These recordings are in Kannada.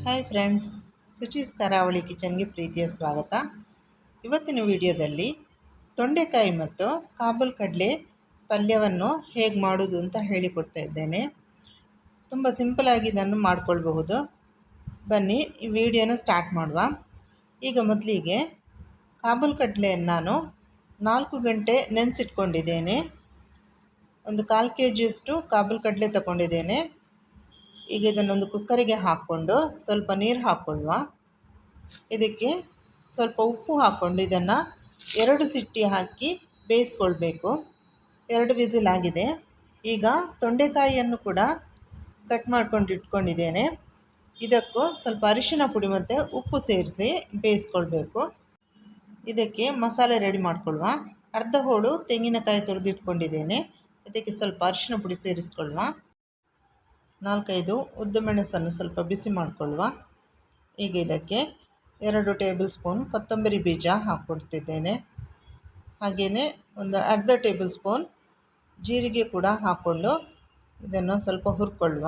ಹಾಯ್ ಫ್ರೆಂಡ್ಸ್, ಸುಚೀಸ್ ಕರಾವಳಿ ಕಿಚನ್ಗೆ ಪ್ರೀತಿಯ ಸ್ವಾಗತ. ಇವತ್ತಿನ ವಿಡಿಯೋದಲ್ಲಿ ತೊಂಡೆಕಾಯಿ ಮತ್ತು ಕಾಬೂಲ್ ಕಡಲೆ ಪಲ್ಯವನ್ನು ಹೇಗೆ ಮಾಡೋದು ಅಂತ ಹೇಳಿಕೊಡ್ತಾ ಇದ್ದೇನೆ. ತುಂಬ ಸಿಂಪಲಾಗಿ ಇದನ್ನು ಮಾಡ್ಕೊಳ್ಬಹುದು. ಬನ್ನಿ ಈ ವಿಡಿಯೋನ ಸ್ಟಾರ್ಟ್ ಮಾಡುವ. ಈಗ ಮೊದಲಿಗೆ ಕಾಬೂಲ್ ಕಡಲೆಯನ್ನು ನಾನು 4 ಗಂಟೆ ನೆನೆಸಿಟ್ಕೊಂಡಿದ್ದೇನೆ. ಒಂದು 1/4 kg ಕಾಬೂಲ್ ಕಡಲೆ ತಗೊಂಡಿದ್ದೇನೆ. ಈಗ ಇದನ್ನೊಂದು ಕುಕ್ಕರಿಗೆ ಹಾಕ್ಕೊಂಡು ಸ್ವಲ್ಪ ನೀರು ಹಾಕ್ಕೊಳ್ಳುವ. ಇದಕ್ಕೆ ಸ್ವಲ್ಪ ಉಪ್ಪು ಹಾಕ್ಕೊಂಡು ಇದನ್ನು 2 ಸಿಟಿ ಹಾಕಿ ಬೇಯಿಸ್ಕೊಳ್ಬೇಕು. 2 ವಿಸಿಲ್ ಆಗಿದೆ. ಈಗ ತೊಂಡೆಕಾಯಿಯನ್ನು ಕೂಡ ಕಟ್ ಮಾಡ್ಕೊಂಡು ಇಟ್ಕೊಂಡಿದ್ದೇನೆ. ಇದಕ್ಕೂ ಸ್ವಲ್ಪ ಅರಿಶಿನ ಪುಡಿ ಮತ್ತು ಉಪ್ಪು ಸೇರಿಸಿ ಬೇಯಿಸ್ಕೊಳ್ಬೇಕು. ಇದಕ್ಕೆ ಮಸಾಲೆ ರೆಡಿ ಮಾಡ್ಕೊಳ್ಳುವ. ಅರ್ಧ ಹೋಳು ತೆಂಗಿನಕಾಯಿ ತುರಿದು ಇಟ್ಕೊಂಡಿದ್ದೇನೆ. ಇದಕ್ಕೆ ಸ್ವಲ್ಪ ಅರಿಶಿನ ಪುಡಿ ಸೇರಿಸ್ಕೊಳ್ಳುವ. 4-5 ಉದ್ದ ಮೆಣಸನ್ನು ಸ್ವಲ್ಪ ಬಿಸಿ ಮಾಡಿಕೊಳ್ಳುವ. ಈಗ ಇದಕ್ಕೆ 2 ಟೇಬಲ್ ಸ್ಪೂನ್ ಕೊತ್ತಂಬರಿ ಬೀಜ ಹಾಕ್ಕೊಡ್ತಿದ್ದೇನೆ. ಹಾಗೆಯೇ ಒಂದು ಅರ್ಧ ಟೇಬಲ್ ಸ್ಪೂನ್ ಜೀರಿಗೆ ಕೂಡ ಹಾಕ್ಕೊಂಡು ಇದನ್ನು ಸ್ವಲ್ಪ ಹುರ್ಕೊಳ್ಳುವ.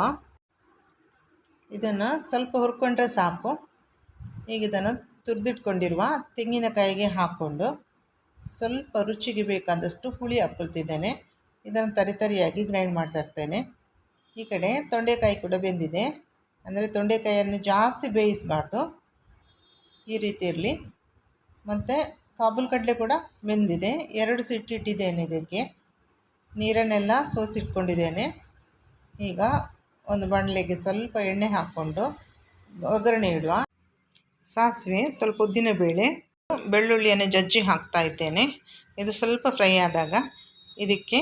ಇದನ್ನು ಸ್ವಲ್ಪ ಹುರ್ಕೊಂಡ್ರೆ ಸಾಕು. ಈಗ ಇದನ್ನು ತುರಿದಿಟ್ಕೊಂಡಿರುವ ತೆಂಗಿನಕಾಯಿಗೆ ಹಾಕ್ಕೊಂಡು ಸ್ವಲ್ಪ ರುಚಿಗೆ ಬೇಕಾದಷ್ಟು ಹುಳಿ ಹಾಕ್ಕೊಳ್ತಿದ್ದೇನೆ. ಇದನ್ನು ತರಿಯಾಗಿ ಗ್ರೈಂಡ್ ಮಾಡ್ತಾ ಇರ್ತೇನೆ. ಈ ಕಡೆ ತೊಂಡೆಕಾಯಿ ಕೂಡ ಬೆಂದಿದೆ. ಅಂದರೆ ತೊಂಡೆಕಾಯಿಯನ್ನು ಜಾಸ್ತಿ ಬೇಯಿಸಬಾರ್ದು, ಈ ರೀತಿ ಇರಲಿ. ಮತ್ತು ಕಾಬೂಲ್ ಕಡಲೆ ಕೂಡ ಬೆಂದಿದೆ. 2 ಸಿಟಿ ಇಟ್ಟಿದ್ದೇನೆ. ಇದಕ್ಕೆ ನೀರನ್ನೆಲ್ಲ ಸೋಸಿಟ್ಕೊಂಡಿದ್ದೇನೆ. ಈಗ ಒಂದು ಬಾಣಲೆಗೆ ಸ್ವಲ್ಪ ಎಣ್ಣೆ ಹಾಕ್ಕೊಂಡು ಒಗ್ಗರಣೆ ಇಡುವ. ಸಾಸಿವೆ, ಸ್ವಲ್ಪ ಉದ್ದಿನಬೇಳೆ, ಬೆಳ್ಳುಳ್ಳಿಯನ್ನು ಜಜ್ಜಿ ಹಾಕ್ತಾ ಇದ್ದೇನೆ. ಇದು ಸ್ವಲ್ಪ ಫ್ರೈ ಆದಾಗ ಇದಕ್ಕೆ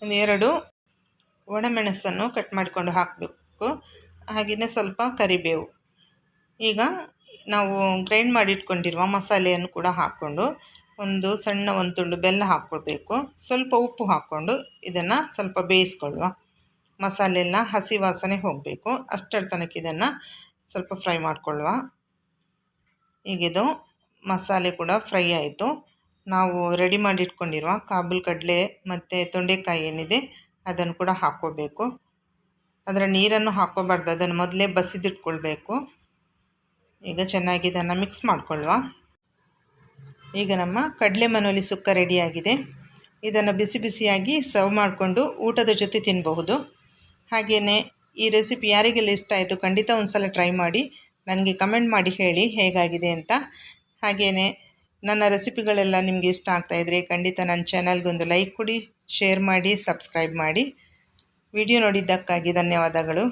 ಒಂದು 2 ಒಣಮೆಣಸನ್ನು ಕಟ್ ಮಾಡಿಕೊಂಡು ಹಾಕಬೇಕು. ಹಾಗೆಯೇ ಸ್ವಲ್ಪ ಕರಿಬೇವು. ಈಗ ನಾವು ಗ್ರೈಂಡ್ ಮಾಡಿ ಇಟ್ಕೊಂಡಿರುವ ಮಸಾಲೆಯನ್ನು ಕೂಡ ಹಾಕ್ಕೊಂಡು ಒಂದು ತುಂಡು ಬೆಲ್ಲ ಹಾಕ್ಕೊಳ್ಬೇಕು. ಸ್ವಲ್ಪ ಉಪ್ಪು ಹಾಕ್ಕೊಂಡು ಇದನ್ನು ಸ್ವಲ್ಪ ಬೇಯಿಸ್ಕೊಳ್ಳುವ. ಮಸಾಲೆ ಎಲ್ಲ ಹಸಿ ವಾಸನೆ ಹೋಗಬೇಕು. ಅಷ್ಟರ ತನಕ ಇದನ್ನು ಸ್ವಲ್ಪ ಫ್ರೈ ಮಾಡಿಕೊಳ್ಳುವ. ಈಗಿದು ಮಸಾಲೆ ಕೂಡ ಫ್ರೈ ಆಯಿತು. ನಾವು ರೆಡಿ ಮಾಡಿ ಇಟ್ಕೊಂಡಿರುವ ಕಾಬೂಲ್ ಕಡಲೆ ಮತ್ತು ತೊಂಡೆಕಾಯಿ ಏನಿದೆ ಅದನ್ನು ಕೂಡ ಹಾಕ್ಕೋಬೇಕು. ಅದರ ನೀರನ್ನು ಹಾಕ್ಕೋಬಾರ್ದು, ಅದನ್ನು ಮೊದಲೇ ಬಸಿದಿಟ್ಕೊಳ್ಬೇಕು. ಈಗ ಚೆನ್ನಾಗಿ ಇದನ್ನು ಮಿಕ್ಸ್ ಮಾಡಿಕೊಳ್ಳುವ. ಈಗ ನಮ್ಮ ಕಡಲೆ ಮನೋಲಿ ಸುಕ್ಕ ರೆಡಿಯಾಗಿದೆ. ಇದನ್ನು ಬಿಸಿ ಬಿಸಿಯಾಗಿ ಸರ್ವ್ ಮಾಡಿಕೊಂಡು ಊಟದ ಜೊತೆ ತಿನ್ನಬಹುದು. ಹಾಗೆಯೇ ಈ ರೆಸಿಪಿ ಯಾರಿಗೆಲ್ಲ ಇಷ್ಟ ಆಯಿತು ಖಂಡಿತ ಒಂದು ಸಲ ಟ್ರೈ ಮಾಡಿ ನನಗೆ ಕಮೆಂಟ್ ಮಾಡಿ ಹೇಳಿ ಹೇಗಾಗಿದೆ ಅಂತ. ಹಾಗೆಯೇ ನನ್ನ ರೆಸಿಪಿಗಳೆಲ್ಲ ನಿಮಗೆ ಇಷ್ಟ ಆಗ್ತಾಯಿದ್ರೆ ಖಂಡಿತ ನನ್ನ ಚಾನಲ್ಗೆ ಒಂದು ಲೈಕ್ ಕೊಡಿ, ಶೇರ್ ಮಾಡಿ, ಸಬ್ಸ್ಕ್ರೈಬ್ ಮಾಡಿ. ವಿಡಿಯೋ ನೋಡಿದ್ದಕ್ಕಾಗಿ ಧನ್ಯವಾದಗಳು.